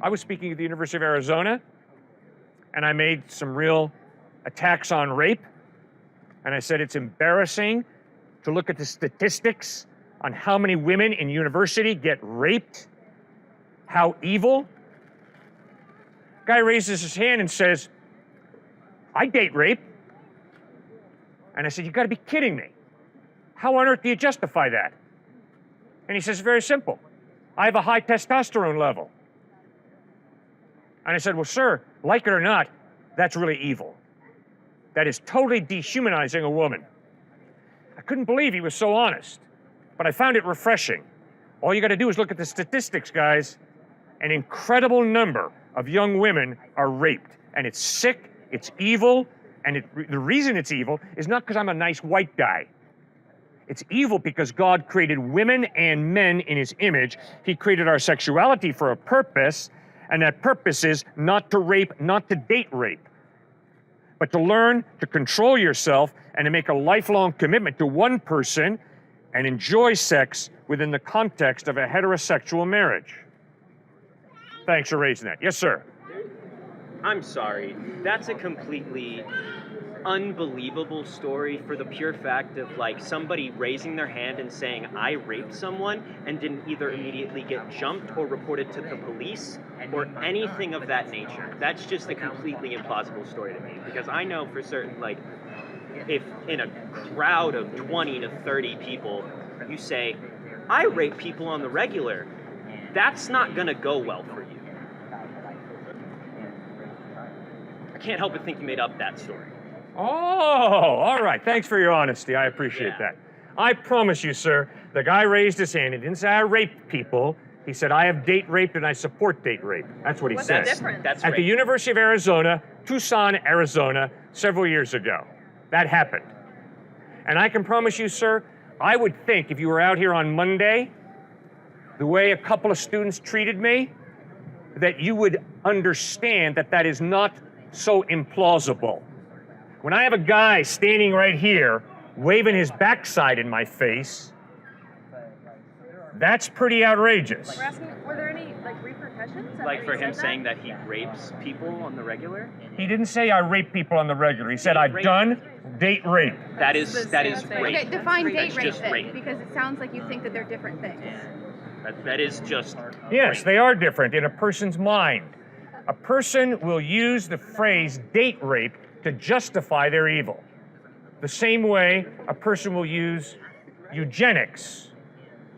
I was speaking at the University of Arizona, and I made some real attacks on rape. And I said it's embarrassing to look at the statistics on how many women in university get raped, how evil. Guy raises his hand and says, I date rape. And I said, you gotta be kidding me. How on earth do you justify that? And he says, very simple. I have a high testosterone level. And I said, well, sir, like it or not, that's really evil. That is totally dehumanizing a woman. I couldn't believe he was so honest, but I found it refreshing. All you gotta do is look at the statistics, guys. An incredible number of young women are raped, and it's sick, it's evil, and the reason it's evil is not because I'm a nice white guy. It's evil because God created women and men in his image. He created our sexuality for a purpose, and that purpose is not to rape, not to date rape, but to learn to control yourself and to make a lifelong commitment to one person and enjoy sex within the context of a heterosexual marriage. Thanks for raising that. Yes, sir. I'm sorry. That's a completely unbelievable story for the pure fact of like somebody raising their hand and saying I raped someone and didn't either immediately get jumped or reported to the police or anything of that nature. That's just a completely implausible story to me, because I know for certain, like, if in a crowd of 20 to 30 people you say I rape people on the regular, that's not gonna go well for you. I can't help but think you made up that story. Oh, all right. Thanks for your honesty. I appreciate that. I promise you, sir, the guy raised his hand. He didn't say I rape people. He said I have date raped and I support date rape. That's what he said. What's the difference? That's At the University of Arizona, Tucson, Arizona, several years ago. That happened. And I can promise you, sir, I would think if you were out here on Monday, the way a couple of students treated me, that you would understand that that is not so implausible. When I have a guy standing right here waving his backside in my face, that's pretty outrageous. We're asking, were there any repercussions? Like for him saying that he rapes people on the regular? He didn't say I rape people on the regular. He said I've done date rape. That is rape. Okay, define date rape just then, rape. because it sounds like you think that they're different things. That is just Yes, rape. they are different in a person's mind. A person will use the phrase date rape to justify their evil. The same way a person will use eugenics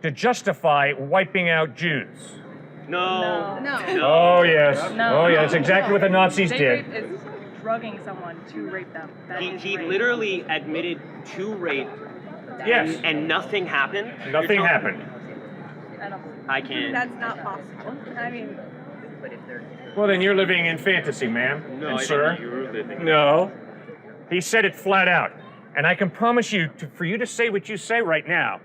to justify wiping out Jews. No. Oh, yes. No. Oh, yeah, that's exactly what the Nazis Date did. rape is drugging someone to rape them. That is He rape. literally admitted to rape. Yes. And nothing happened. Nothing happened. I can't. That's not possible. I mean, Well, then you're living in fantasy, ma'am and sir. You're living. No. He said it flat out. And I can promise you, for you to say what you say right now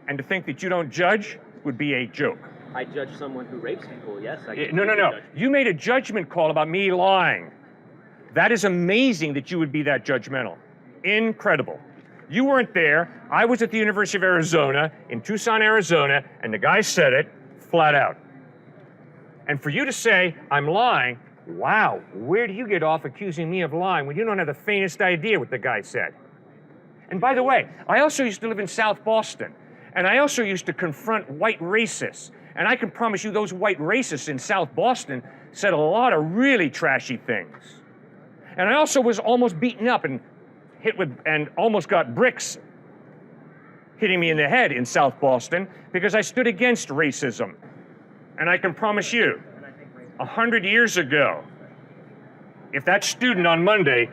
and to think that you don't judge would be a joke. I judge someone who rapes people, yes. No. You made a judgment call about me lying. That is amazing that you would be that judgmental. Incredible. You weren't there. I was at the University of Arizona in Tucson, Arizona, and the guy said it flat out. And for you to say, I'm lying, wow, where do you get off accusing me of lying when you don't have the faintest idea what the guy said? And by the way, I also used to live in South Boston, and I also used to confront white racists. And I can promise you those white racists in South Boston said a lot of really trashy things. And I also was almost beaten up and and almost got bricks hitting me in the head in South Boston because I stood against racism. And I can promise you, 100 years ago, if that student on Monday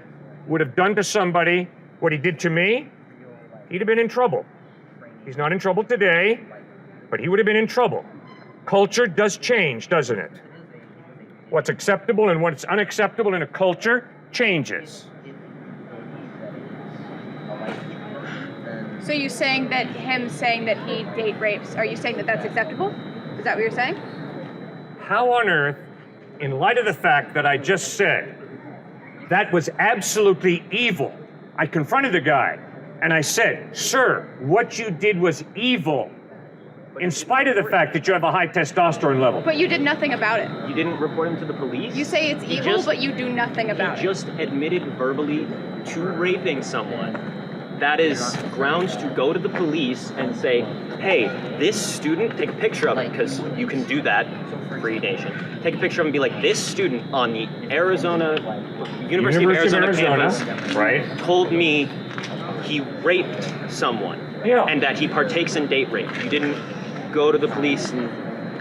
would have done to somebody what he did to me, he'd have been in trouble. He's not in trouble today, but he would have been in trouble. Culture does change, doesn't it? What's acceptable and what's unacceptable in a culture changes. so you saying that him saying that he date rapes, are you saying that that's acceptable? Is that what you're saying? How on earth, in light of the fact that I just said, that was absolutely evil. I confronted the guy and I said, sir, what you did was evil. in spite of the fact that you have a high testosterone level. But you did nothing about it. You didn't report him to the police? You say it's He evil, just- but you do nothing about He it. just admitted verbally to raping someone. That is grounds to go to the police and say, hey, this student, take a picture of it, because you can do that, free nation. Take a picture of him and be like, this student on the University of Arizona campus right? told me he raped someone. Yeah. And that he partakes in date rape. You didn't go to the police and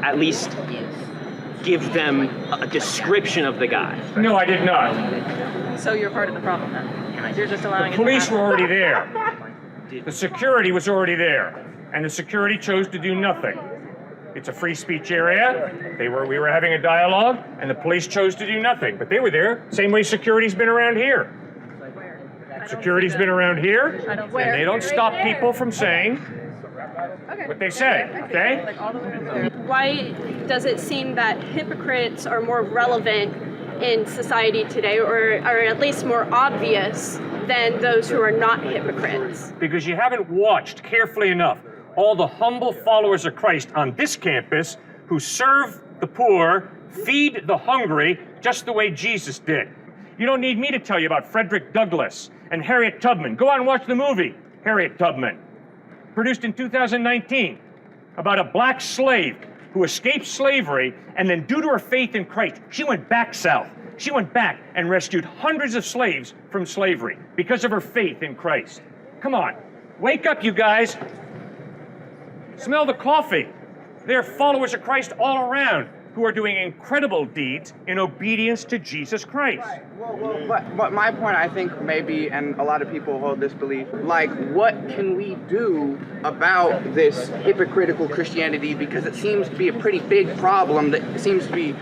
at least give them a description of the guy. No, I did not. So you're part of the problem then. You're just allowing The it to police happen. were already there. The security was already there, and the security chose to do nothing. It's a free speech area. We were having a dialogue, and the police chose to do nothing. But they were there, same way security's been around here. Security's been around here, I don't and they don't stop people from saying what they say. Okay? Like all the way over there. Why does it seem that hypocrites are more relevant in society today, or at least more obvious than those who are not hypocrites? Because you haven't watched carefully enough all the humble followers of Christ on this campus who serve the poor, feed the hungry, just the way Jesus did. You don't need me to tell you about Frederick Douglass and Harriet Tubman. Go out and watch the movie, Harriet Tubman, produced in 2019, about a black slave who escaped slavery, and then due to her faith in Christ, she went back south. She went back and rescued hundreds of slaves from slavery because of her faith in Christ. Come on, wake up, you guys. Smell the coffee. There are followers of Christ all around who are doing incredible deeds in obedience to Jesus Christ. But my point, I think, maybe, and a lot of people hold this belief, like, what can we do about this hypocritical Christianity? Because it seems to be a pretty big problem that seems to be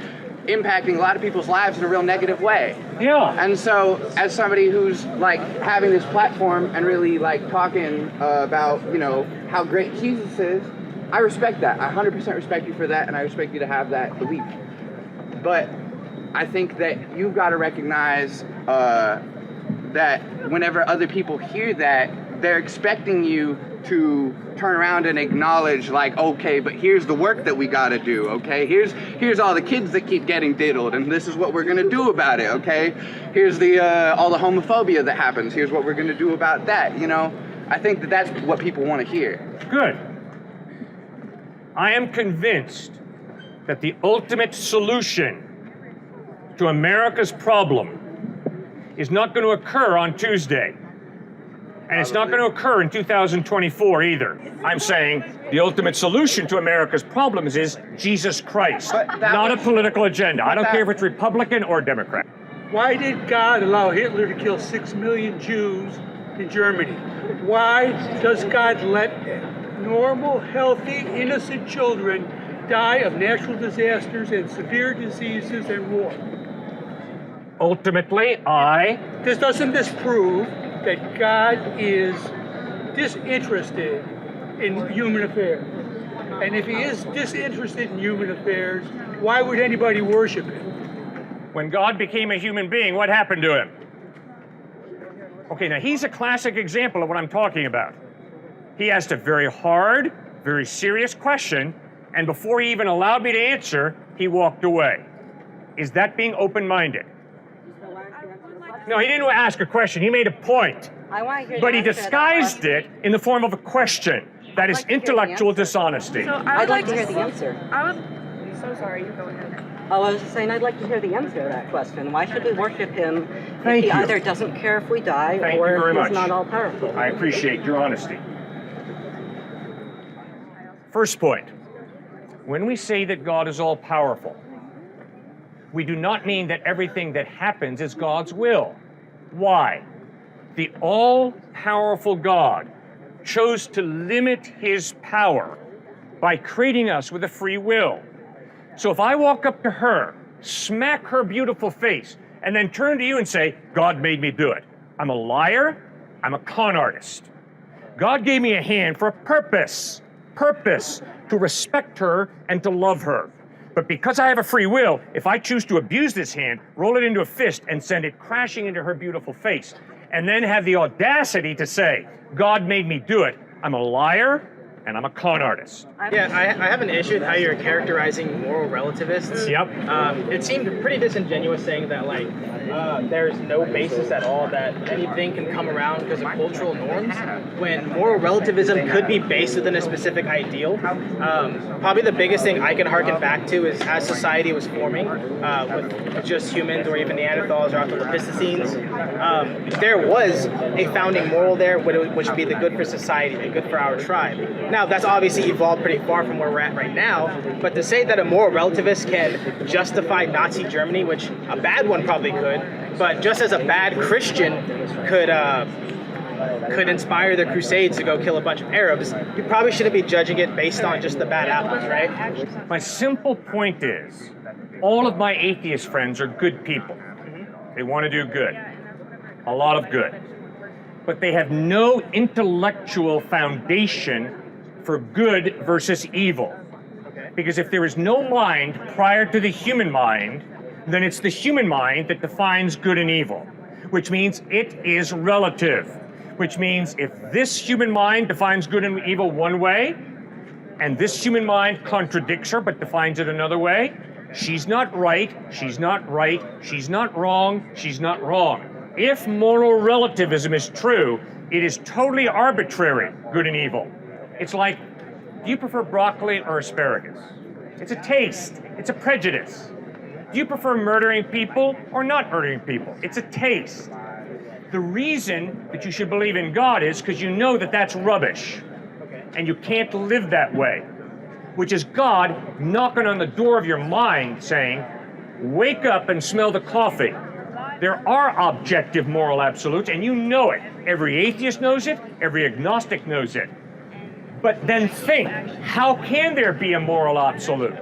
impacting a lot of people's lives in a real negative way. Yeah. And so, as somebody who's, like, having this platform and really, like, talking about, you know, how great Jesus is, I respect that. I 100% respect you for that, and I respect you to have that belief. But I think that you've got to recognize that whenever other people hear that, they're expecting you to turn around and acknowledge, like, okay, but here's the work that we got to do, okay? Here's all the kids that keep getting diddled, and this is what we're going to do about it, okay? Here's the all the homophobia that happens. Here's what we're going to do about that, you know? I think that that's what people want to hear. Good. I am convinced that the ultimate solution to America's problem is not going to occur on Tuesday. And it's not going to occur in 2024 either. I'm saying the ultimate solution to America's problems is Jesus Christ, not a political agenda. I don't care if it's Republican or Democrat. Why did God allow Hitler to kill 6 million Jews in Germany? Why does God let normal, healthy, innocent children die of natural disasters and severe diseases and war? Ultimately, Doesn't this prove that God is disinterested in human affairs? And if he is disinterested in human affairs, why would anybody worship him? when God became a human being, what happened to him? Okay, now he's a classic example of what I'm talking about. He asked a very hard, very serious question, and before he even allowed me to answer, he walked away. Is that being open-minded? No, he didn't ask a question. He made a point. But he disguised it in the form of a question. That is intellectual dishonesty. So I'd like to hear the answer. I'm so sorry, you go ahead. Oh, I was just saying I'd like to hear the answer to that question. Why should we worship him Thank if he you. either doesn't care if we die Thank you or very if much. he's not all powerful? I appreciate your honesty. First point, when we say that God is all powerful, we do not mean that everything that happens is God's will. Why? The all-powerful God chose to limit his power by creating us with a free will. So if I walk up to her, smack her beautiful face, and then turn to you and say, God made me do it, I'm a liar, I'm a con artist. God gave me a hand for a purpose, to respect her and to love her. But because I have a free will, if I choose to abuse this hand, roll it into a fist and send it crashing into her beautiful face, and then have the audacity to say, God made me do it, I'm a liar and I'm a con artist. Yeah, I have an issue with how you're characterizing moral relativists. Yep. It seemed pretty disingenuous saying that like there's no basis at all that anything can come around because of cultural norms, when moral relativism could be based within a specific ideal. Probably the biggest thing I can harken back to is as society was forming with just humans or even Neanderthals or Australopithecines, there was a founding moral there which would be the good for society, the good for our tribe. Now, that's obviously evolved pretty far from where we're at right now, but to say that a moral relativist can justify Nazi Germany, which a bad one probably could, but just as a bad Christian could inspire the Crusades to go kill a bunch of Arabs, you probably shouldn't be judging it based on just the bad apples, right? My simple point is, all of my atheist friends are good people. They want to do good, a lot of good. But they have no intellectual foundation for good versus evil. Because if there is no mind prior to the human mind, then it's the human mind that defines good and evil, which means it is relative. Which means if this human mind defines good and evil one way, and this human mind contradicts her but defines it another way, she's not right, she's not right, she's not wrong, she's not wrong. If moral relativism is true, it is totally arbitrary, good and evil. It's like, do you prefer broccoli or asparagus? It's a taste, it's a prejudice. Do you prefer murdering people or not murdering people? It's a taste. The reason that you should believe in God is because you know that that's rubbish. And you can't live that way. Which is God knocking on the door of your mind saying, wake up and smell the coffee. There are objective moral absolutes, and you know it. Every atheist knows it, every agnostic knows it. But then think, how can there be a moral absolute?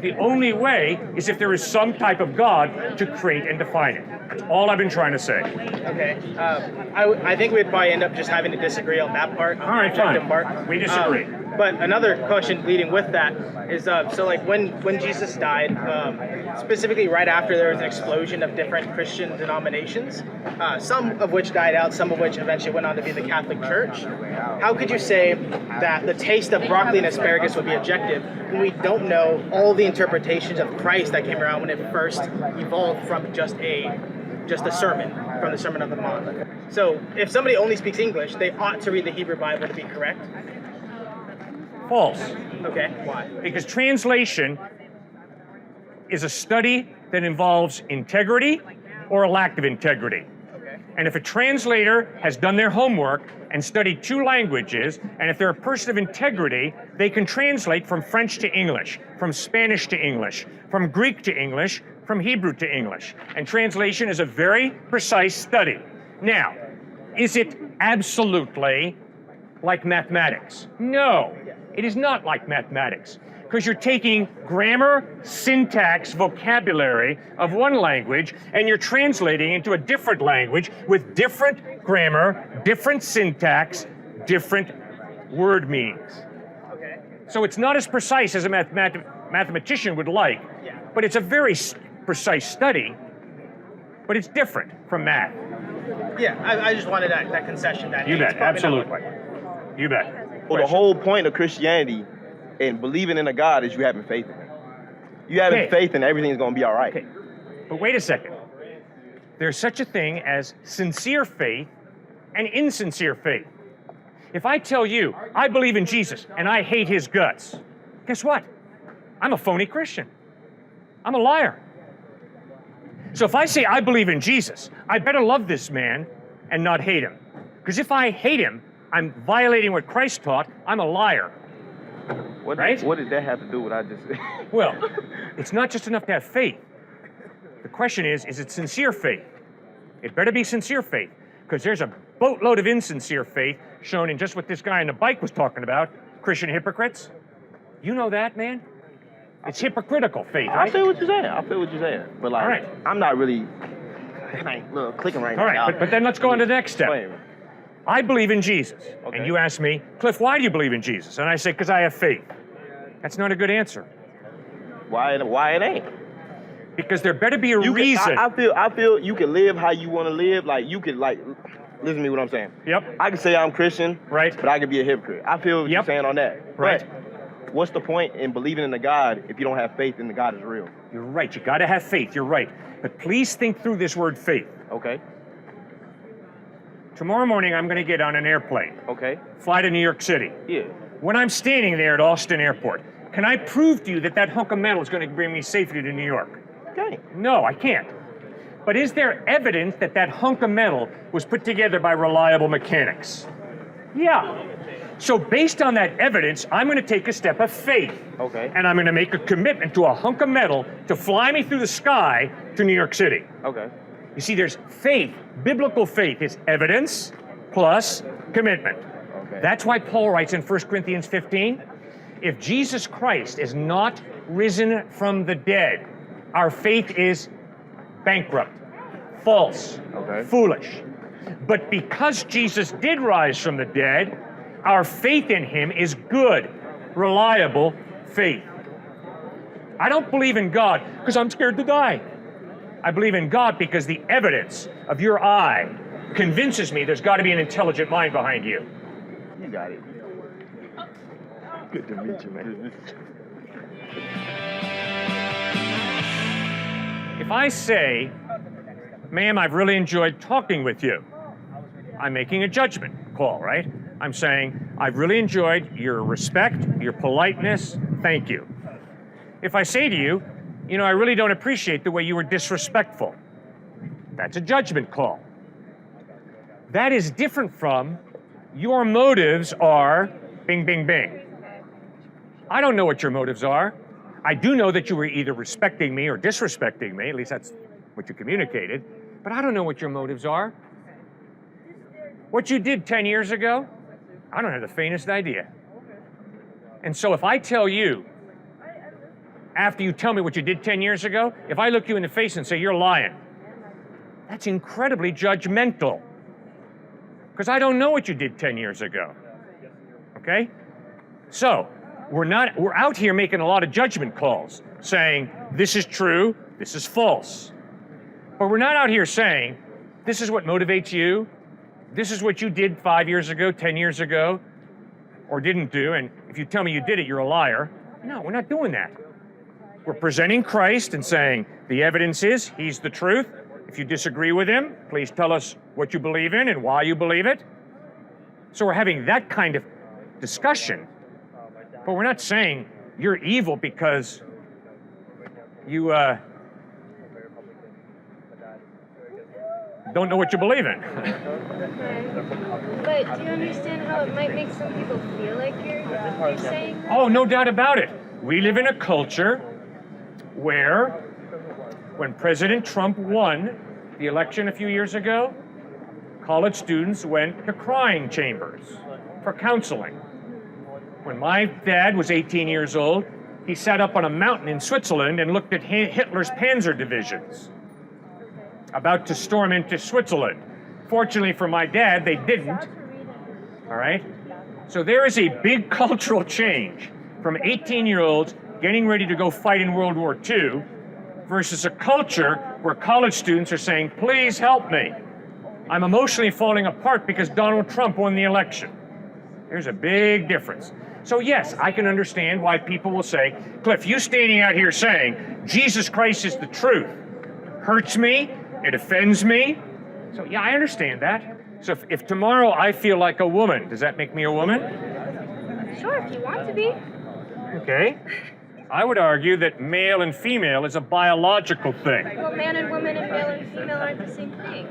The only way is if there is some type of God to create and define it. That's all I've been trying to say. Okay. I think we'd probably end up just having to disagree on that part. All right, fine. We disagree. But another question leading with that is, so like when Jesus died, specifically right after there was an explosion of different Christian denominations, some of which died out, some of which eventually went on to be the Catholic Church. How could you say that the taste of broccoli and asparagus would be objective when we don't know all the interpretations of Christ that came around when it first evolved from just a sermon, from the Sermon on the Mount? So if somebody only speaks English, they ought to read the Hebrew Bible to be correct? False. Okay, why? Because translation is a study that involves integrity or a lack of integrity. Okay. And if a translator has done their homework and studied two languages, and if they're a person of integrity, they can translate from French to English, from Spanish to English, from Greek to English, from Hebrew to English. And translation is a very precise study. Now, is it absolutely like mathematics? No, it is not like mathematics. Because you're taking grammar, syntax, vocabulary of one language, and you're translating into a different language with different grammar, different syntax, different word meanings. Okay. So it's not as precise as a mathematician would like, but it's a very precise study, but it's different from math. Yeah, I just wanted that concession. That You it's bet, probably not absolutely. You bet. Well, the whole point of Christianity and believing in a God is you having faith in Him. You having faith and everything's going to be all right. Okay, but wait a second. There's such a thing as sincere faith and insincere faith. If I tell you I believe in Jesus and I hate his guts, guess what? I'm a phony Christian. I'm a liar. So if I say I believe in Jesus, I better love this man and not hate him. Because if I hate him, I'm violating what Christ taught, I'm a liar. What did that have to do with what I just said? Well, it's not just enough to have faith. The question is it sincere faith? It better be sincere faith, because there's a boatload of insincere faith shown in just what this guy on the bike was talking about, Christian hypocrites. You know that, man? It's hypocritical faith, right? I feel what you're saying. But like, all right. I'm not really clicking right now. All right, but then let's go on to the next step. Wait. I believe in Jesus. Okay. And you ask me, Cliff, why do you believe in Jesus? And I say, because I have faith. That's not a good answer. Why it ain't? Because there better be a reason. I feel you can live how you want to live. Like you can listen to me what I'm saying. Yep. I can say I'm Christian, Right. but I could be a hypocrite. I feel what you're Yep. saying on that. Right. But what's the point in believing in a God if you don't have faith in the God is real? You're right. You got to have faith. You're right. But please think through this word faith. Okay. Tomorrow morning, I'm going to get on an airplane, Okay. fly to New York City. Yeah. When I'm standing there at Austin Airport, can I prove to you that that hunk of metal is going to bring me safely to New York? Okay. No, I can't. But is there evidence that that hunk of metal was put together by reliable mechanics? Yeah. So based on that evidence, I'm going to take a step of faith. Okay. And I'm going to make a commitment to a hunk of metal to fly me through the sky to New York City. Okay. You see, there's faith. Biblical faith is evidence plus commitment. Okay. That's why Paul writes in 1 Corinthians 15, if Jesus Christ is not risen from the dead, our faith is bankrupt, false, Okay. foolish. But because Jesus did rise from the dead, our faith in him is good, reliable faith. I don't believe in God because I'm scared to die. I believe in God because the evidence of your eye convinces me there's got to be an intelligent mind behind you. You got it. Good to meet you, man. If I say, ma'am, I've really enjoyed talking with you, I'm making a judgment call, right? I'm saying, I've really enjoyed your respect, your politeness, thank you. If I say to you, you know, I really don't appreciate the way you were disrespectful, that's a judgment call. That is different from, your motives are bing, bing, bing. I don't know what your motives are. I do know that you were either respecting me or disrespecting me, at least that's what you communicated, but I don't know what your motives are. What you did 10 years ago, I don't have the faintest idea. And so if I tell you, after you tell me what you did 10 years ago, if I look you in the face and say, you're lying, that's incredibly judgmental. Because I don't know what you did 10 years ago. Okay? So, we're out here making a lot of judgment calls, saying, this is true, this is false. But we're not out here saying, this is what motivates you, this is what you did 5 years ago, 10 years ago, or didn't do, and if you tell me you did it, you're a liar. No, we're not doing that. We're presenting Christ and saying, the evidence is, he's the truth. If you disagree with him, please tell us what you believe in and why you believe it. So we're having that kind of discussion, but we're not saying you're evil because you don't know what you believe in. But do you understand how it might make some people feel like you're saying that? Oh, no doubt about it. We live in a culture where, when President Trump won the election a few years ago, college students went to crying chambers for counseling. When my dad was 18 years old, he sat up on a mountain in Switzerland and looked at Hitler's panzer divisions about to storm into Switzerland. Fortunately for my dad, they didn't. All right? So there is a big cultural change from 18-year-olds getting ready to go fight in World War II versus a culture where college students are saying, please help me. I'm emotionally falling apart because Donald Trump won the election. There's a big difference. So yes, I can understand why people will say, Cliff, you standing out here saying Jesus Christ is the truth hurts me, it offends me. So yeah, I understand that. So if tomorrow I feel like a woman, does that make me a woman? Sure, if you want to be. Okay. I would argue that male and female is a biological thing. Well, man and woman and male and female aren't the same thing.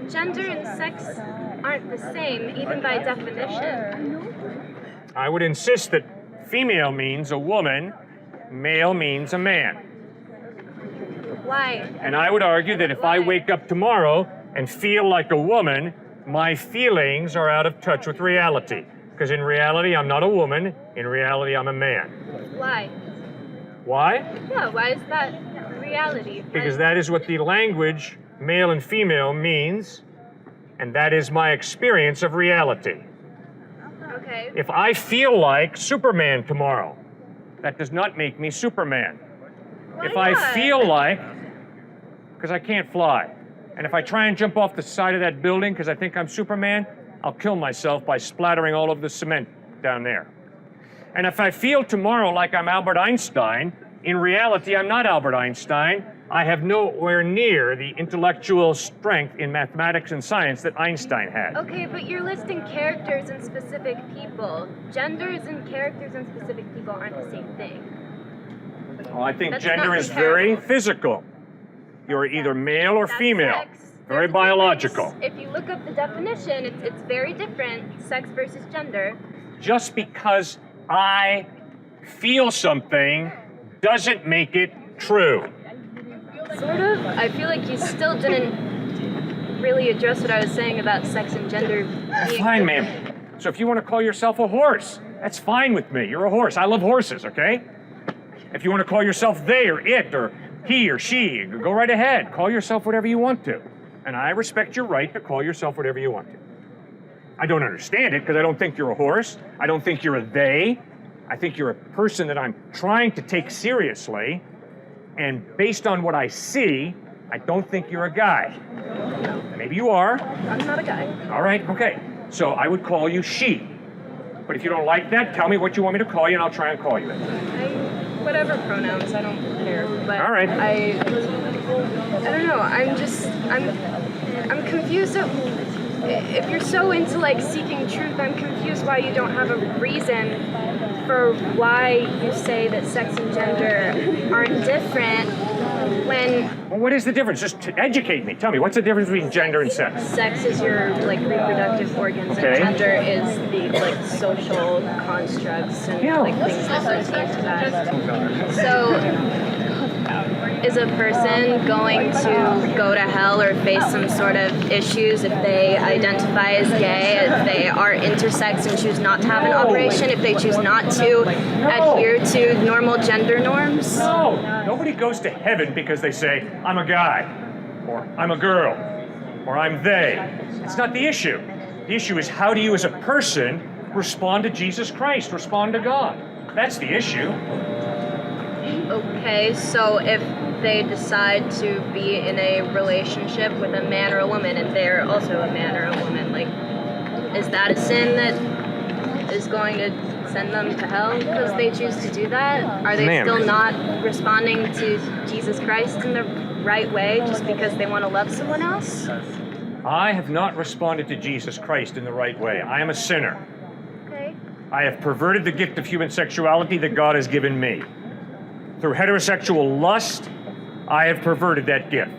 Gender and sex aren't the same, even by definition. I would insist that female means a woman, male means a man. Why? And I would argue that if I wake up tomorrow and feel like a woman, my feelings are out of touch with reality. Because in reality, I'm not a woman. In reality, I'm a man. Why? Why? Yeah, why is that reality? Because that is what the language male and female means, and that is my experience of reality. Okay. If I feel like Superman tomorrow, that does not make me Superman. Why If I not? feel like, because I can't fly. And if I try and jump off the side of that building because I think I'm Superman, I'll kill myself by splattering all of the cement down there. And if I feel tomorrow like I'm Albert Einstein, in reality, I'm not Albert Einstein. I have nowhere near the intellectual strength in mathematics and science that Einstein had. Okay, but you're listing characters and specific people. Genders and characters and specific people aren't the same thing. Well, I think That's gender not is very comparable. physical. You're either male or That's female. sex. Very There's a biological. difference. If you look up the definition, it's very different, sex versus gender. Just because I feel something doesn't make it true. Sort of. I feel like you still didn't really address what I was saying about sex and gender being Fine, ma'am. So if you want to call yourself a horse, that's fine with me. You're a horse. I love horses, okay? If you want to call yourself they or it or he or she, go right ahead. Call yourself whatever you want to. And I respect your right to call yourself whatever you want to. I don't understand it because I don't think you're a horse. I don't think you're a they. I think you're a person that I'm trying to take seriously. And based on what I see, I don't think you're a guy. Maybe you are. I'm not a guy. All right, okay. So I would call you she. But if you don't like that, tell me what you want me to call you and I'll try and call you it. Whatever pronouns, I don't care. But All right. I don't know. I'm confused. If you're so into like seeking truth, I'm confused why you don't have a reason for why you say that sex and gender aren't different when Well, what is the difference? Just to educate me. Tell me, what's the difference between gender and sex? sex is your like reproductive organs Okay. and gender is the like social constructs and Yeah. like things associated to that. So is a person going to go to hell or face some sort of issues if they identify as gay, if they are intersex and choose not to have an operation, if they choose not to adhere to normal gender norms? No, nobody goes to heaven because they say, I'm a guy, or I'm a girl, or I'm they. It's not the issue. The issue is how do you as a person respond to Jesus Christ, respond to God? That's the issue. Okay, so if they decide to be in a relationship with a man or a woman and they're also a man or a woman, like, is that a sin that is going to send them to hell because they choose to do that? Are they Ma'am. still not responding to Jesus Christ in the right way just because they want to love someone else? I have not responded to Jesus Christ in the right way. I am a sinner. Okay. I have perverted the gift of human sexuality that God has given me. Through heterosexual lust, I have perverted that gift.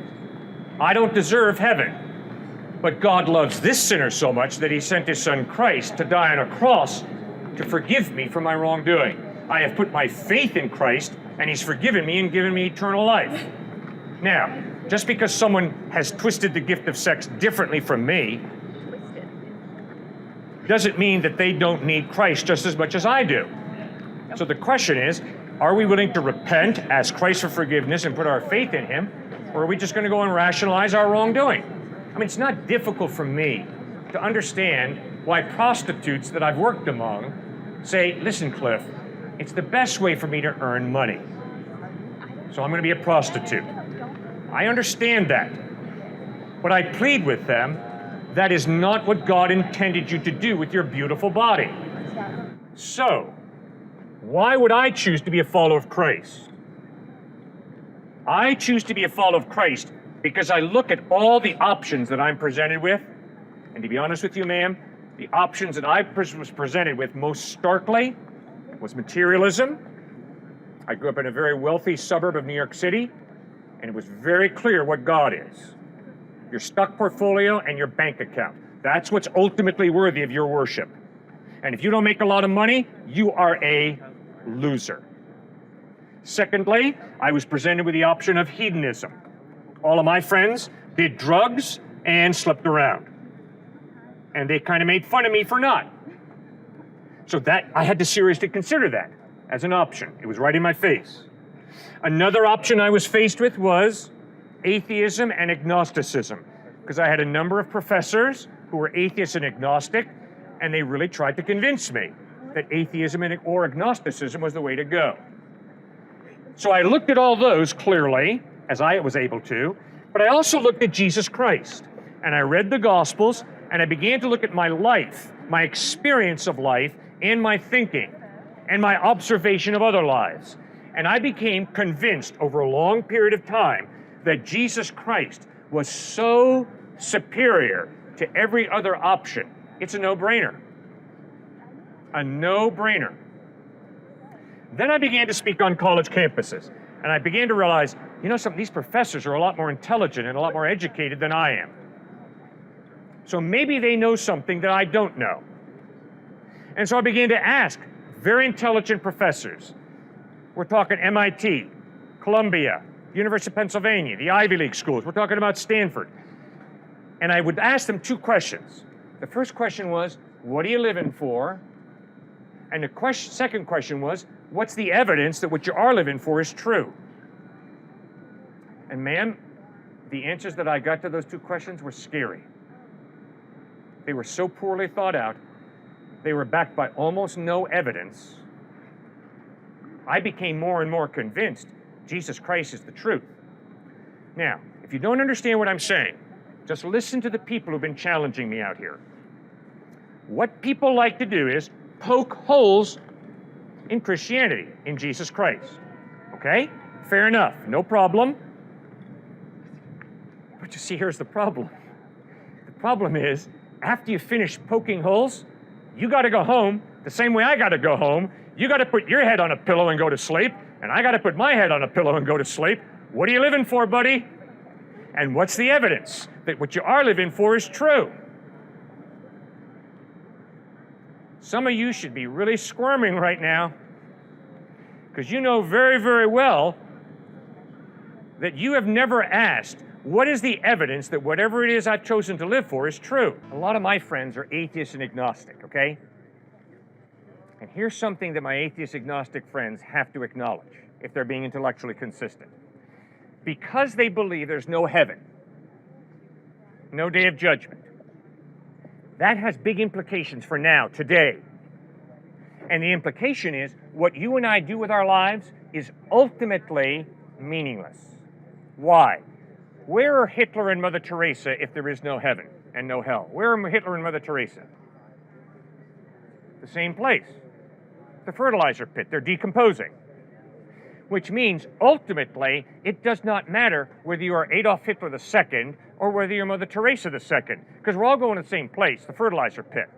I don't deserve heaven, but God loves this sinner so much that he sent his son Christ to die on a cross to forgive me for my wrongdoing. I have put my faith in Christ, and he's forgiven me and given me eternal life. Now, just because someone has twisted the gift of sex differently from me, doesn't mean that they don't need Christ just as much as I do. So the question is, are we willing to repent, ask Christ for forgiveness, and put our faith in him, or are we just going to go and rationalize our wrongdoing? I mean, it's not difficult for me to understand why prostitutes that I've worked among say, listen, Cliff, it's the best way for me to earn money. So I'm going to be a prostitute. I understand that. But I plead with them, that is not what God intended you to do with your beautiful body. So, why would I choose to be a follower of Christ? I choose to be a follower of Christ because I look at all the options that I'm presented with, and to be honest with you, ma'am, the options that I was presented with most starkly was materialism. I grew up in a very wealthy suburb of New York City, and it was very clear what God is. Your stock portfolio and your bank account. That's what's ultimately worthy of your worship. And if you don't make a lot of money, you are a loser. Secondly, I was presented with the option of hedonism. All of my friends did drugs and slept around. And they kind of made fun of me for not. So that I had to seriously consider that as an option. It was right in my face. Another option I was faced with was atheism and agnosticism, because I had a number of professors who were atheists and agnostic, and they really tried to convince me that atheism or agnosticism was the way to go. So I looked at all those clearly, as I was able to, But I also looked at Jesus Christ, and I read the Gospels, and I began to look at my life, my experience of life, and my thinking, and my observation of other lives. And I became convinced over a long period of time that Jesus Christ was so superior to every other option. It's a no-brainer. A no-brainer. Then I began to speak on college campuses, and I began to realize, you know something, these professors are a lot more intelligent and a lot more educated than I am. So maybe they know something that I don't know. And so I began to ask very intelligent professors. We're talking MIT, Columbia, University of Pennsylvania, the Ivy League schools. We're talking about Stanford. And I would ask them two questions. The first question was, what are you living for? And the second question was, what's the evidence that what you are living for is true? And ma'am, the answers that I got to those two questions were scary. They were so poorly thought out. They were backed by almost no evidence. I became more and more convinced Jesus Christ is the truth. Now, if you don't understand what I'm saying, just listen to the people who've been challenging me out here. What people like to do is poke holes in Christianity, in Jesus Christ. Okay? Fair enough, no problem. But you see, here's the problem. The problem is, after you finish poking holes, you got to go home the same way I got to go home. You got to put your head on a pillow and go to sleep, and I got to put my head on a pillow and go to sleep. What are you living for, buddy? And what's the evidence that what you are living for is true? Some of you should be really squirming right now, because you know very, very well that you have never asked, what is the evidence that whatever it is I've chosen to live for is true? A lot of my friends are atheists and agnostic, okay? And here's something that my atheist agnostic friends have to acknowledge if they're being intellectually consistent. Because they believe there's no heaven, no day of judgment, that has big implications for now, today. And the implication is what you and I do with our lives is ultimately meaningless. Why? Where are Hitler and Mother Teresa if there is no heaven and no hell? Where are Hitler and Mother Teresa? The same place. The fertilizer pit. They're decomposing. Which means, ultimately, it does not matter whether you are Adolf Hitler II or whether you're Mother Teresa II, because we're all going to the same place, the fertilizer pit.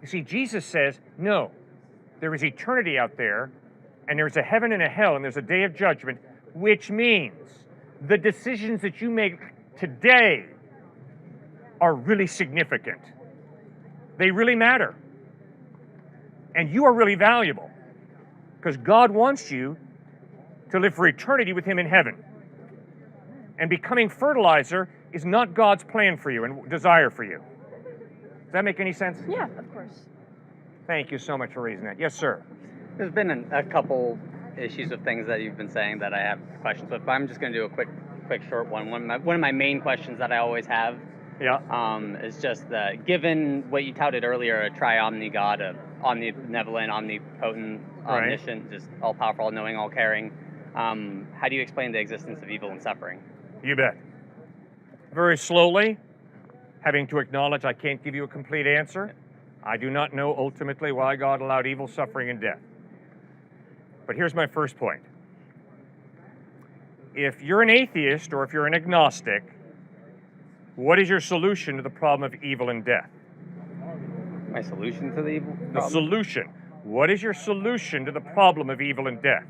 You see, Jesus says, no, there is eternity out there, and there's a heaven and a hell, and there's a day of judgment, which means the decisions that you make today are really significant. They really matter. And you are really valuable, because God wants you to live for eternity with Him in heaven. And becoming fertilizer is not God's plan for you and desire for you. Does that make any sense? Yeah, of course. Thank you so much for raising that. Yes, sir. There's been a couple issues of things that you've been saying that I have questions with, but I'm just going to do a quick short one. One of my main questions that I always have is just that, given what you touted earlier, a tri-omni God, a omnibenevolent, omnipotent, omniscient, just all-powerful, all-knowing, all-caring, how do you explain the existence of evil and suffering? You bet. Very slowly, having to acknowledge I can't give you a complete answer. I do not know ultimately why God allowed evil, suffering, and death. But here's my first point. If you're an atheist or if you're an agnostic, what is your solution to the problem of evil and death? My solution to the evil problem? The solution. What is your solution to the problem of evil and death?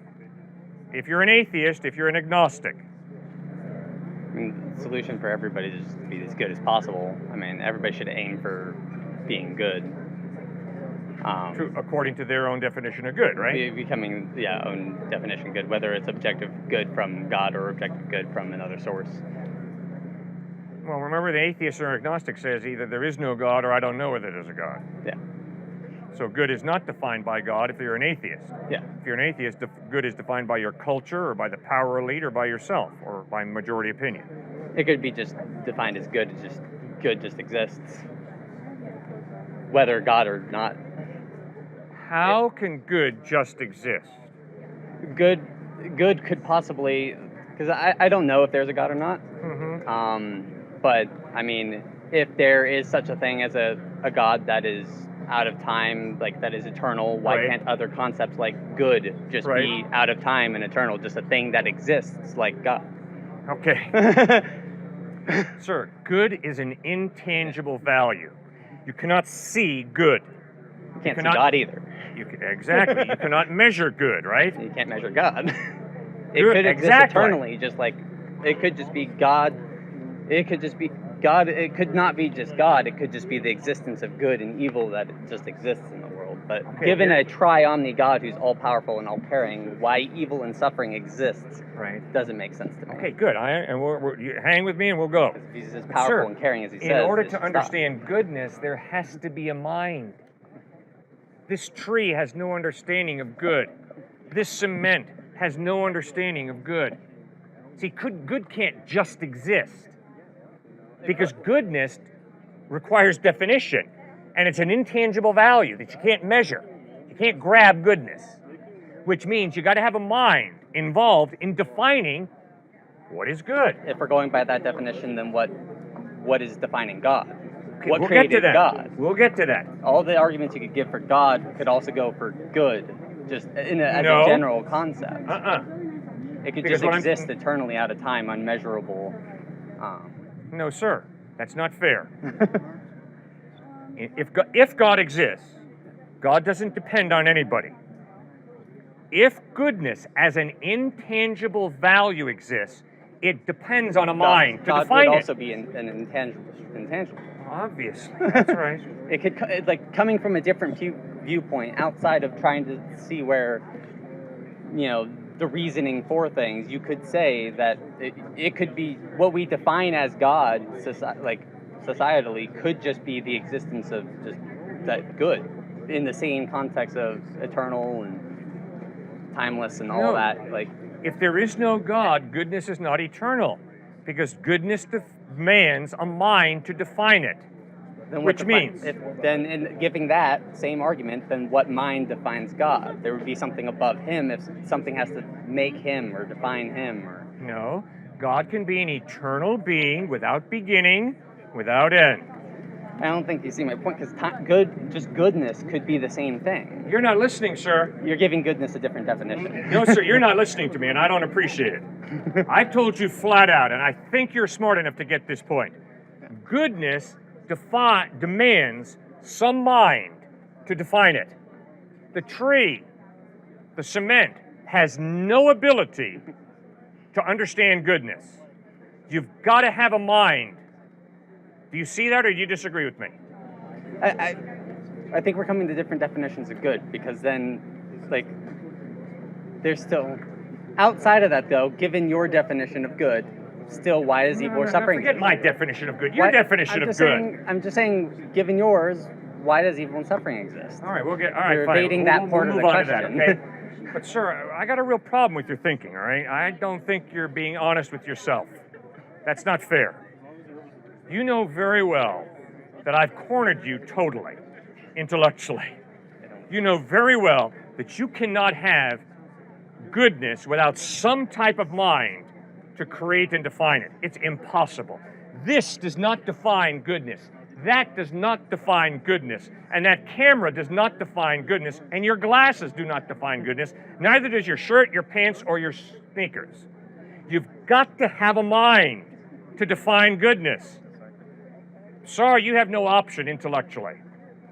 If you're an atheist, if you're an agnostic. I mean, the solution for everybody is just to be as good as possible. I mean, everybody should aim for being good. True, according to their own definition of good, right? Becoming, own definition of good, whether it's objective good from God or objective good from another source. Well, remember, the atheist or agnostic says either there is no God or I don't know whether there's a God. Yeah. So good is not defined by God if you're an atheist. Yeah. If you're an atheist, good is defined by your culture or by the power elite or by yourself or by majority opinion. It could be just defined as good just exists, whether God or not. How can good just exist? Good could possibly because I don't know if there's a God or not. But I mean, if there is such a thing as a God that is out of time, like that is eternal, why can't other concepts like good just be out of time and eternal, just a thing that exists like God? Okay. Sir, good is an intangible value. You cannot see good. You can't see God either. Exactly. You cannot measure good, right? You can't measure God. It Good, could exist exactly. eternally, just like it could just be God. It could just be God. It could not be just God. It could just be the existence of good and evil that just exists in the world. But given a tri-omni God who's all-powerful and all-caring, why evil and suffering exists doesn't make sense to me. Okay, good. You hang with me and we'll go. He's as powerful and caring as he says. In order to understand goodness, there has to be a mind. This tree has no understanding of good. This cement has no understanding of good. See, good can't just exist, because goodness requires definition, and it's an intangible value that you can't measure. You can't grab goodness, which means you got to have a mind involved in defining what is good. If we're going by that definition, then what is defining God? Okay, What we'll created get to that. God? We'll get to that. All the arguments you could give for God could also go for good, just as a general concept. It could just exist eternally out of time, unmeasurable. No, sir. That's not fair. If God exists, God doesn't depend on anybody. If goodness as an intangible value exists, it depends on a mind to define it. God would also be an intangible. Obviously, that's right. It could, like, coming from a different viewpoint, outside of trying to see where, the reasoning for things, you could say that it could be what we define as God, societally, could just be the existence of just that good, in the same context of eternal and timeless and all that. Like, if there is no God, goodness is not eternal, because goodness demands a mind to define it. Then which means, in giving that same argument, then what mind defines God? There would be something above him if something has to make him or define him. No, God can be an eternal being without beginning, without end. I don't think you see my point, because goodness could be the same thing. You're not listening, sir. You're giving goodness a different definition. No, sir, you're not listening to me, and I don't appreciate it. I've told you flat out, and I think you're smart enough to get this point. Goodness demands some mind to define it. The tree, the cement, has no ability to understand goodness. You've got to have a mind. Do you see that, or do you disagree with me? I think we're coming to different definitions of good, because then, there's still, outside of that though, given your definition of good, still, why is evil or suffering? Forget my definition of good. Your definition of good. I'm just saying, given yours, why does evil and suffering exist? All right, You're fine. evading that part of the question. Okay? But sir, I got a real problem with your thinking, all right? I don't think you're being honest with yourself. That's not fair. You know very well that I've cornered you totally, intellectually. You know very well that you cannot have goodness without some type of mind to create and define it. It's impossible. This does not define goodness. That does not define goodness. And that camera does not define goodness. And your glasses do not define goodness. Neither does your shirt, your pants, or your sneakers. You've got to have a mind to define goodness. Sorry, you have no option intellectually.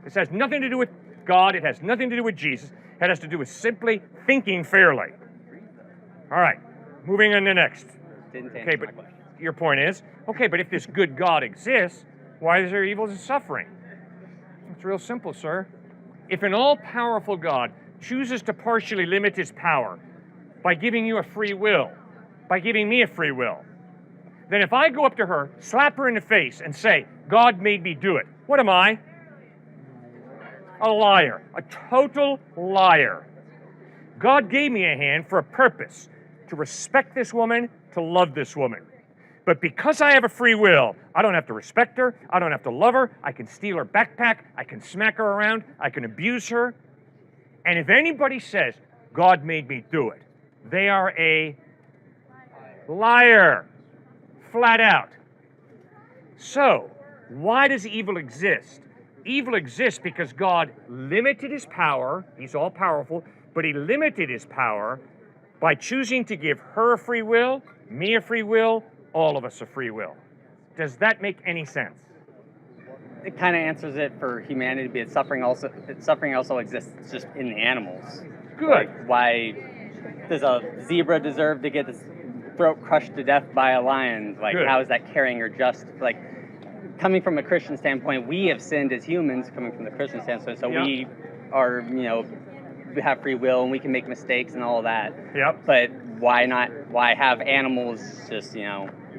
This has nothing to do with God. It has nothing to do with Jesus. It has to do with simply thinking fairly. All right, moving on to next. Okay, but your point is, okay, but if this good God exists, why is there evil and suffering? It's real simple, sir. If an all-powerful God chooses to partially limit his power by giving you a free will, by giving me a free will, then if I go up to her, slap her in the face, and say, God made me do it, what am I? A liar, a total liar. God gave me a hand for a purpose, to respect this woman, to love this woman. But because I have a free will, I don't have to respect her, I don't have to love her, I can steal her backpack, I can smack her around, I can abuse her. And if anybody says, God made me do it, they are a Liar. Flat out. So, why does evil exist? Evil exists because God limited his power. He's all powerful, but he limited his power by choosing to give her a free will, me a free will, all of us a free will. Does that make any sense? It kind of answers it for humanity, but suffering also exists just in the animals. Good. Like, why does a zebra deserve to get its throat crushed to death by a lion? Like, Good. how is that caring or just? Like, coming from a Christian standpoint, we have sinned as humans. Coming from the Christian standpoint, so we are, we have free will and we can make mistakes and all that. Yep. But why not? Why have animals just,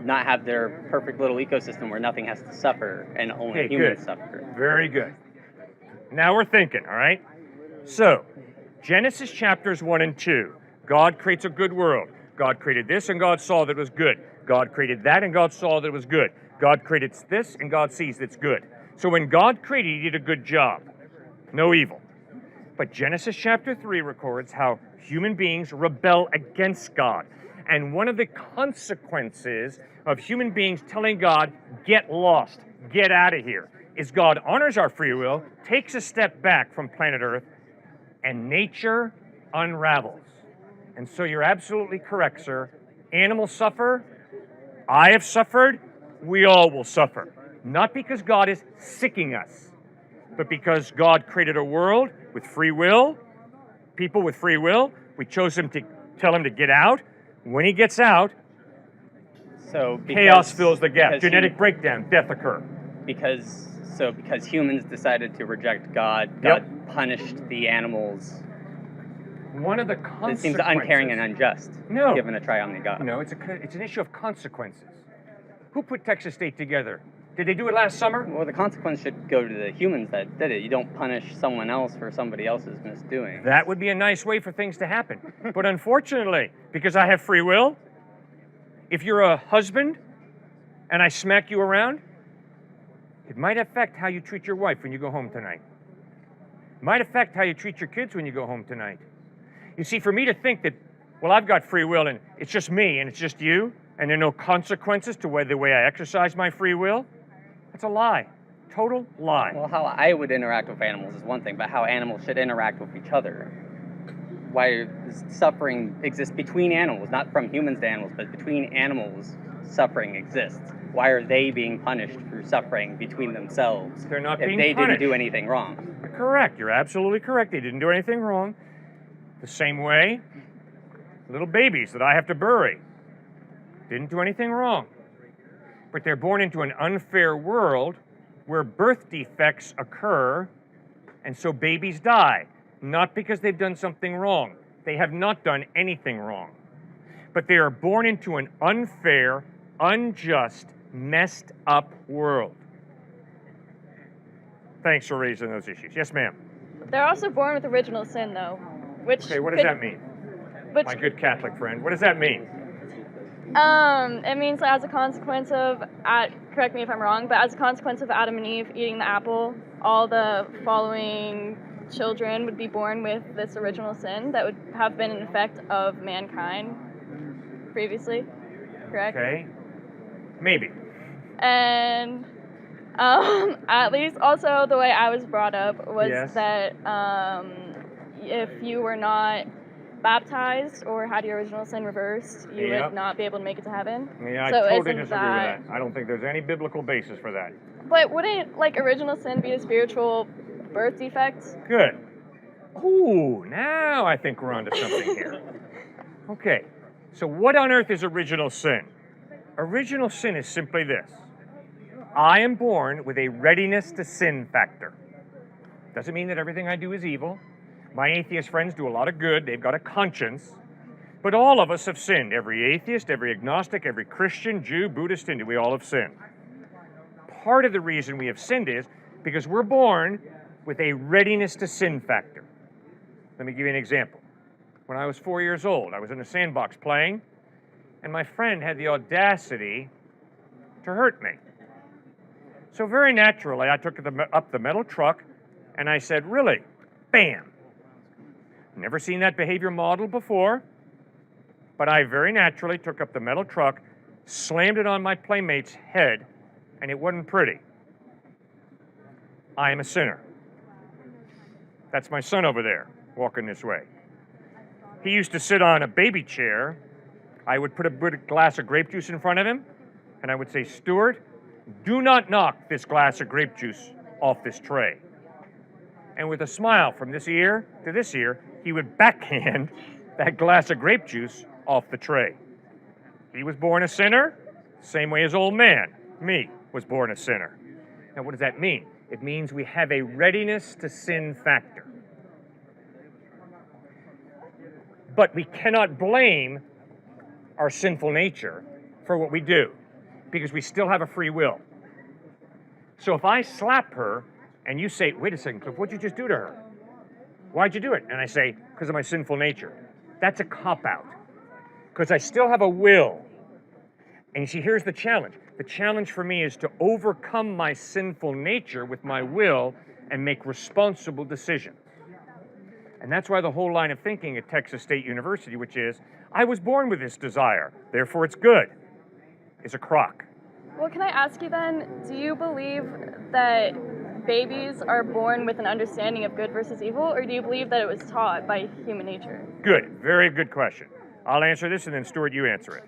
not have their perfect little ecosystem where nothing has to suffer and only humans suffer? Very good. Now we're thinking, all right? So, Genesis chapters 1 and 2. God creates a good world. God created this and God saw that it was good. God created that and God saw that it was good. God created this and God sees that it's good. So when God created, he did a good job. No evil. But Genesis chapter 3 records how human beings rebel against God. And one of the consequences of human beings telling God, get lost, get out of here, is God honors our free will, takes a step back from planet Earth, and nature unravels. And so you're absolutely correct, sir. Animals suffer. I have suffered. We all will suffer. Not because God is sicking us, but because God created a world with free will, people with free will. We chose him to tell him to get out. When he gets out, chaos fills the gap. Genetic breakdown, death occur. Because humans decided to reject God, God punished the animals. One of the consequences. It seems uncaring and unjust. No. Given a triomni God. No, it's an issue of consequences. Who put Texas State together? Did they do it last summer? Well, the consequence should go to the humans that did it. You don't punish someone else for somebody else's misdoing. That would be a nice way for things to happen. But unfortunately, because I have free will, if you're a husband and I smack you around, it might affect how you treat your wife when you go home tonight. It might affect how you treat your kids when you go home tonight. You see, for me to think that, well, I've got free will and it's just me and it's just you, and there are no consequences to the way I exercise my free will, that's a lie. Total lie. Well, how I would interact with animals is one thing, but how animals should interact with each other. Why does suffering exist between animals, not from humans to animals, but between animals, suffering exists. Why are they being punished for suffering between themselves? They're not being punished. If they didn't do anything wrong. You're correct. You're absolutely correct. They didn't do anything wrong. The same way, little babies that I have to bury didn't do anything wrong. But they're born into an unfair world where birth defects occur, and so babies die. Not because they've done something wrong. They have not done anything wrong. But they are born into an unfair, unjust, messed up world. Thanks for raising those issues. Yes, ma'am. They're also born with original sin, though. Which okay, what does that mean? My good Catholic friend, what does that mean? It means as a consequence of, correct me if I'm wrong, but as a consequence of Adam and Eve eating the apple, all the following children would be born with this original sin that would have been an effect of mankind previously, correct? Okay, maybe. And at least also the way I was brought up was that if you were not baptized or had your original sin reversed, you would not be able to make it to heaven. Yeah, so I totally disagree with that. I don't think there's any biblical basis for that. But wouldn't original sin be a spiritual birth defect? Good. Ooh, now I think we're onto something here. Okay, so what on earth is original sin? Original sin is simply this. I am born with a readiness to sin factor. Doesn't mean that everything I do is evil. My atheist friends do a lot of good. They've got a conscience. But all of us have sinned. Every atheist, every agnostic, every Christian, Jew, Buddhist, Hindu, we all have sinned. Part of the reason we have sinned is because we're born with a readiness to sin factor. Let me give you an example. When I was 4 years old, I was in a sandbox playing, and my friend had the audacity to hurt me. So very naturally, I took up the metal truck, and I said, really? Bam! Never seen that behavior model before, But I very naturally took up the metal truck, slammed it on my playmate's head, and it wasn't pretty. I am a sinner. That's my son over there, walking this way. He used to sit on a baby chair. I would put a glass of grape juice in front of him, and I would say, Stuart, do not knock this glass of grape juice off this tray. And with a smile from this ear to this ear, he would backhand that glass of grape juice off the tray. He was born a sinner, same way as old man, me, was born a sinner. Now, what does that mean? It means we have a readiness to sin factor. But we cannot blame our sinful nature for what we do, because we still have a free will. So if I slap her and you say, wait a second, Cliff, what'd you just do to her? Why'd you do it? And I say, because of my sinful nature. That's a cop-out, because I still have a will. And you see, here's the challenge. The challenge for me is to overcome my sinful nature with my will and make responsible decisions. And that's why the whole line of thinking at Texas State University, which is, I was born with this desire, therefore it's good, is a crock. Well, can I ask you then, do you believe that babies are born with an understanding of good versus evil, or do you believe that it was taught by human nature? Good, very good question. I'll answer this and then Stuart, you answer it.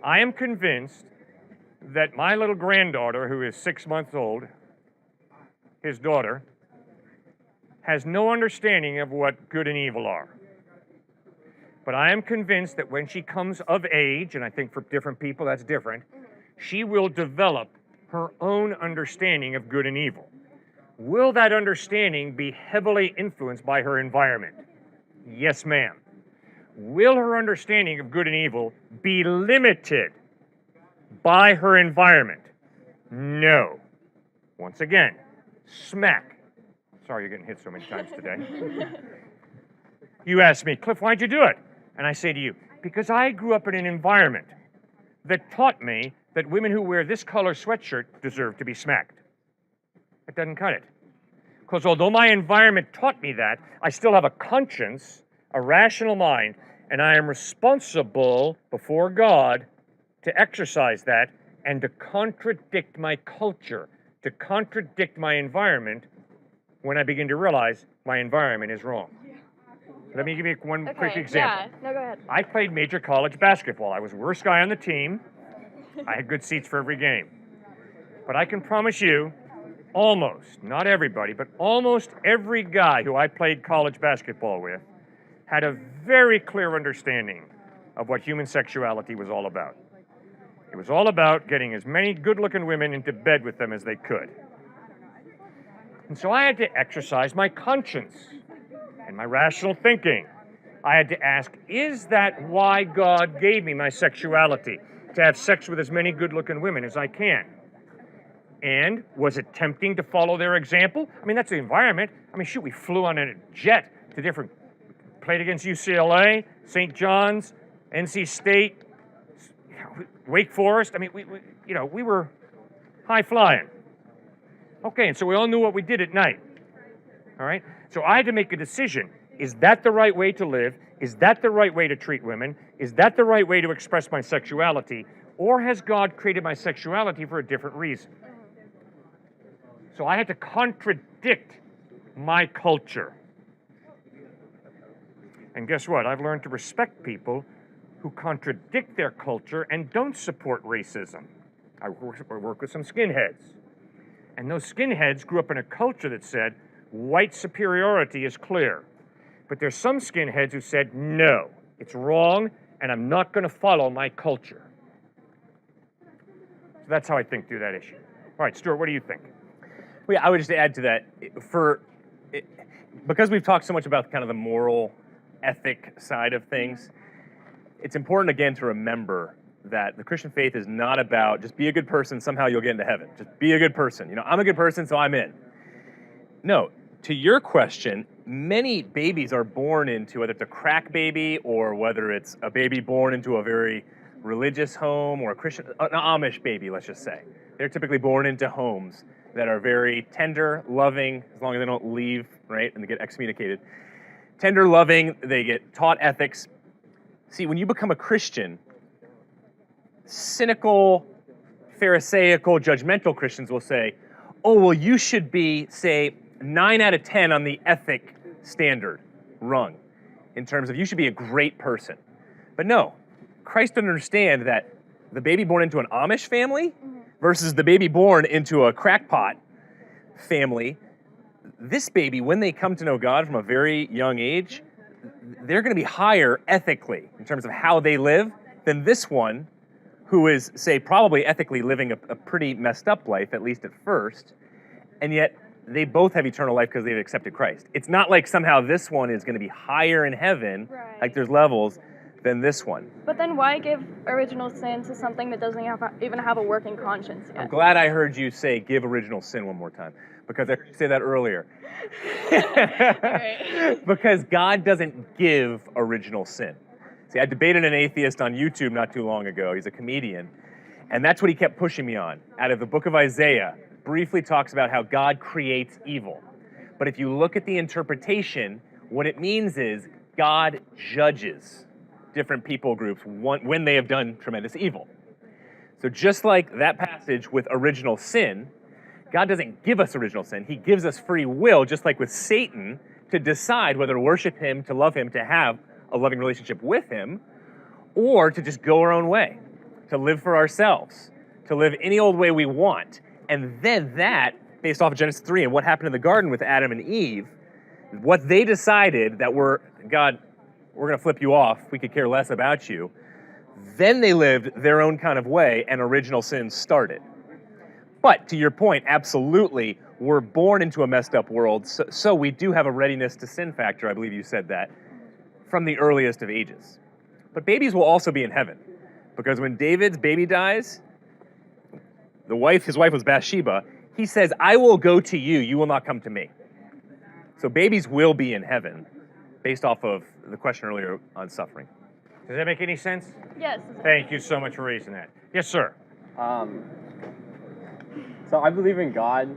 I am convinced that my little granddaughter, who is 6 months old, his daughter, has no understanding of what good and evil are. But I am convinced that when she comes of age, and I think for different people that's different, she will develop her own understanding of good and evil. Will that understanding be heavily influenced by her environment? Yes, ma'am. Will her understanding of good and evil be limited by her environment? No. Once again, smack. Sorry you're getting hit so many times today. You ask me, Cliff, why'd you do it? And I say to you, because I grew up in an environment that taught me that women who wear this color sweatshirt deserve to be smacked. It doesn't cut it. Because although my environment taught me that, I still have a conscience, a rational mind, and I am responsible before God to exercise that and to contradict my culture, to contradict my environment when I begin to realize my environment is wrong. Let me give you one quick example. Yeah, no, go ahead. I played major college basketball. I was the worst guy on the team. I had good seats for every game. But I can promise you, almost, not everybody, but almost every guy who I played college basketball with had a very clear understanding of what human sexuality was all about. It was all about getting as many good-looking women into bed with them as they could. And so I had to exercise my conscience and my rational thinking. I had to ask, is that why God gave me my sexuality? To have sex with as many good-looking women as I can. And was it tempting to follow their example? I mean, that's the environment. I mean, shoot, we flew on a jet to different, played against UCLA, St. John's, NC State, Wake Forest. I mean, we were high flying. Okay, and so we all knew what we did at night. All right? So I had to make a decision. Is that the right way to live? Is that the right way to treat women? Is that the right way to express my sexuality? Or has God created my sexuality for a different reason? So I had to contradict my culture. And guess what? I've learned to respect people who contradict their culture and don't support racism. I work with some skinheads. And those skinheads grew up in a culture that said, white superiority is clear. But there's some skinheads who said, no, it's wrong, and I'm not going to follow my culture. So that's how I think through that issue. All right, Stuart, what do you think? Well, yeah, I would just add to that, because we've talked so much about kind of the moral ethic side of things, it's important, again, to remember that the Christian faith is not about just be a good person, somehow you'll get into heaven. Just be a good person. You know, I'm a good person, so I'm in. No, to your question, many babies are born into, whether it's a crack baby or whether it's a baby born into a very religious home or a Christian, an Amish baby, let's just say. They're typically born into homes that are very tender, loving, as long as they don't leave, right, and they get excommunicated. Tender, loving, they get taught ethics. See, when you become a Christian, cynical, pharisaical, judgmental Christians will say, oh, well, you should be, say, 9 out of 10 on the ethic standard rung, in terms of you should be a great person. But no, Christ doesn't understand that the baby born into an Amish family versus the baby born into a crackpot family, this baby, when they come to know God from a very young age, they're going to be higher ethically in terms of how they live than this one who is, say, probably ethically living a pretty messed up life, at least at first, and yet they both have eternal life because they've accepted Christ. It's not like somehow this one is going to be higher in heaven, like there's levels, than this one. But then why give original sin to something that doesn't even have a working conscience yet? I'm glad I heard you say give original sin one more time, because I heard you say that earlier. Because God doesn't give original sin. See, I debated an atheist on YouTube not too long ago. He's a comedian. And that's what he kept pushing me on. Out of the book of Isaiah, briefly talks about how God creates evil. But if you look at the interpretation, what it means is God judges different people groups when they have done tremendous evil. So just like that passage with original sin, God doesn't give us original sin. He gives us free will, just like with Satan, to decide whether to worship him, to love him, to have a loving relationship with him, or to just go our own way, to live for ourselves, to live any old way we want. And then that, based off of Genesis 3 and what happened in the garden with Adam and Eve, what they decided that God, we're going to flip you off, we could care less about you, then they lived their own kind of way and original sin started. But to your point, absolutely, we're born into a messed up world, so we do have a readiness to sin factor, I believe you said that, from the earliest of ages. But babies will also be in heaven, because when David's baby dies, his wife was Bathsheba, he says, I will go to you, you will not come to me. So babies will be in heaven, based off of the question earlier on suffering. Does that make any sense? Yes. Thank you so much for raising that. Yes, sir. So I believe in God,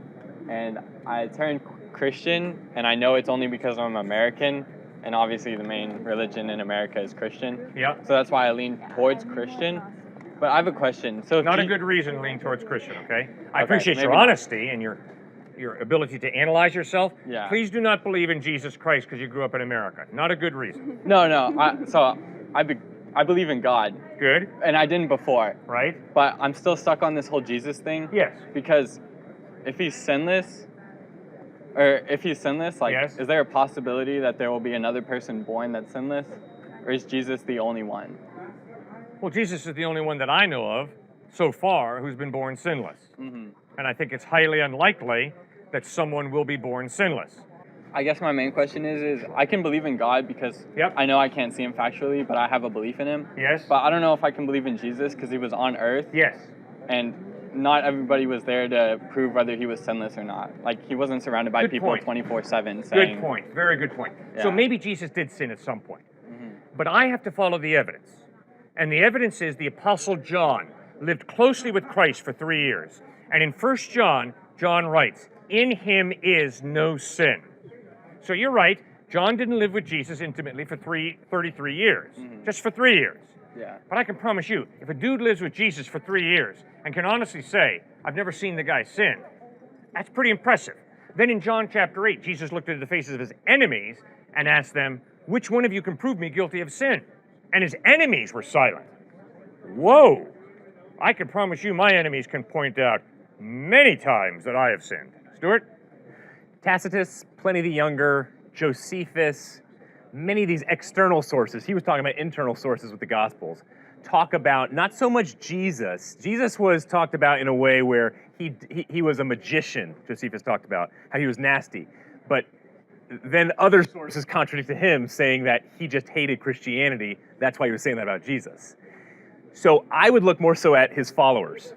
and I turned Christian, and I know it's only because I'm American, and obviously the main religion in America is Christian. Yeah. So that's why I lean towards Christian. But I have a question. So not a good reason to lean towards Christian, okay? I appreciate your honesty and your ability to analyze yourself. Yeah. Please do not believe in Jesus Christ because you grew up in America. Not a good reason. No. I believe in God. Good. And I didn't before. Right. But I'm still stuck on this whole Jesus thing. Yes. Because if he's sinless, like, yes. Is there a possibility that there will be another person born that's sinless? Or is Jesus the only one? Well, Jesus is the only one that I know of so far who's been born sinless. Mm-hmm. And I think it's highly unlikely that someone will be born sinless. I guess my main question is I can believe in God because I know I can't see him factually, but I have a belief in him. Yes. But I don't know if I can believe in Jesus because he was on earth. Yes. And not everybody was there to prove whether he was sinless or not. Like, he wasn't surrounded by people 24/7 saying... Good point. Very good point. Yeah. So maybe Jesus did sin at some point. Mm-hmm. But I have to follow the evidence. And the evidence is the Apostle John lived closely with Christ for 3 years. And in 1 John, John writes, in him is no sin. So you're right, John didn't live with Jesus intimately for 33 years, just for 3 years. Yeah. But I can promise you, if a dude lives with Jesus for 3 years and can honestly say, I've never seen the guy sin, that's pretty impressive. Then in John chapter 8, Jesus looked into the faces of his enemies and asked them, which one of you can prove me guilty of sin? And his enemies were silent. Whoa! I can promise you my enemies can point out many times that I have sinned. Stuart? Tacitus, Pliny the Younger, Josephus, many of these external sources, he was talking about internal sources with the Gospels, talk about not so much Jesus. Jesus was talked about in a way where he was a magician, Josephus talked about, how he was nasty. But then other sources contradicted him, saying that he just hated Christianity. That's why he was saying that about Jesus. So I would look more so at his followers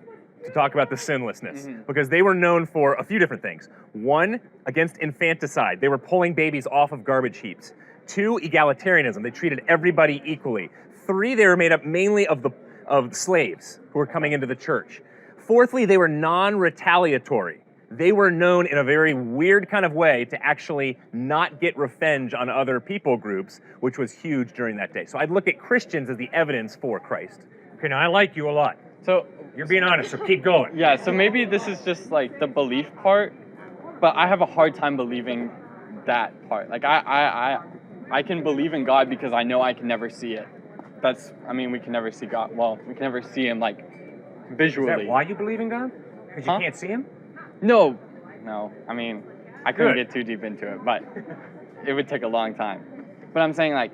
to talk about the sinlessness, because they were known for a few different things. One, against infanticide. They were pulling babies off of garbage heaps. 2, egalitarianism. They treated everybody equally. 3, they were made up mainly of slaves who were coming into the church. 4thly, they were non-retaliatory. they were known in a very weird kind of way to actually not get revenge on other people groups, which was huge during that day. So I'd look at Christians as the evidence for Christ. Okay, now I like you a lot. So you're being honest, so keep going. Yeah, so maybe this is just like the belief part, but I have a hard time believing that part. Like I can believe in God because I know I can never see it. We can never see God. Well, we can never see him like visually. Is that why you believe in God? Because you can't see him? No. I mean, I couldn't Good. get too deep into it, but it would take a long time. But I'm saying like,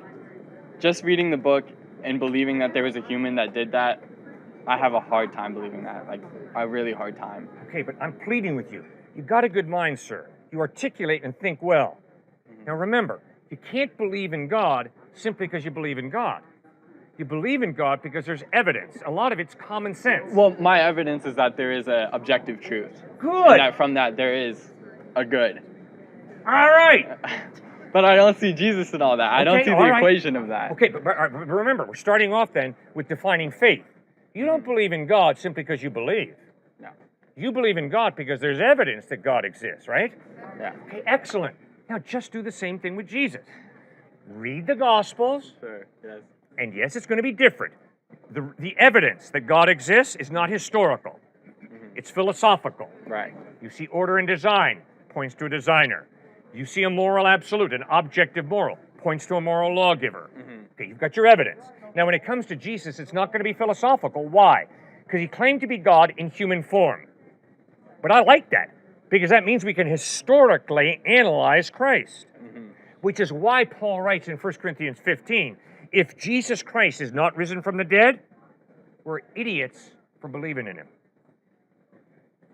just reading the book and believing that there was a human that did that, I have a hard time believing that, like a really hard time. Okay, but I'm pleading with you. You've got a good mind, sir. You articulate and think well. Now remember, you can't believe in God simply because you believe in God. You believe in God because there's evidence. A lot of it's common sense. Well, my evidence is that there is an objective truth. Good. And that from that there is a good. All right. But I don't see Jesus in all that. I don't Okay, see all the right. equation of that. Okay, but remember, we're starting off then with defining faith. You don't believe in God simply because you believe. No. You believe in God because there's evidence that God exists, right? Yeah. Okay, excellent. Now just do the same thing with Jesus. Read the Gospels. Sure, yes. And yes, it's going to be different. The evidence that God exists is not historical. It's philosophical. Right. You see order and design, points to a designer. You see a moral absolute, an objective moral, points to a moral lawgiver. Okay, you've got your evidence. Now, when it comes to Jesus, it's not going to be philosophical. Why? Because he claimed to be God in human form. But I like that, because that means we can historically analyze Christ. Which is why Paul writes in 1 Corinthians 15, if Jesus Christ is not risen from the dead, we're idiots for believing in him.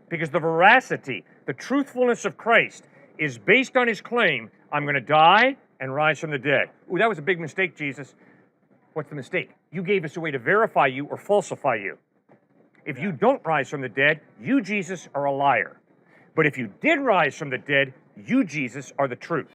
Because the veracity, the truthfulness of Christ is based on his claim, I'm going to die and rise from the dead. Ooh, that was a big mistake, Jesus. What's the mistake? You gave us a way to verify you or falsify you. If you don't rise from the dead, you, Jesus, are a liar. But if you did rise from the dead, you, Jesus, are the truth.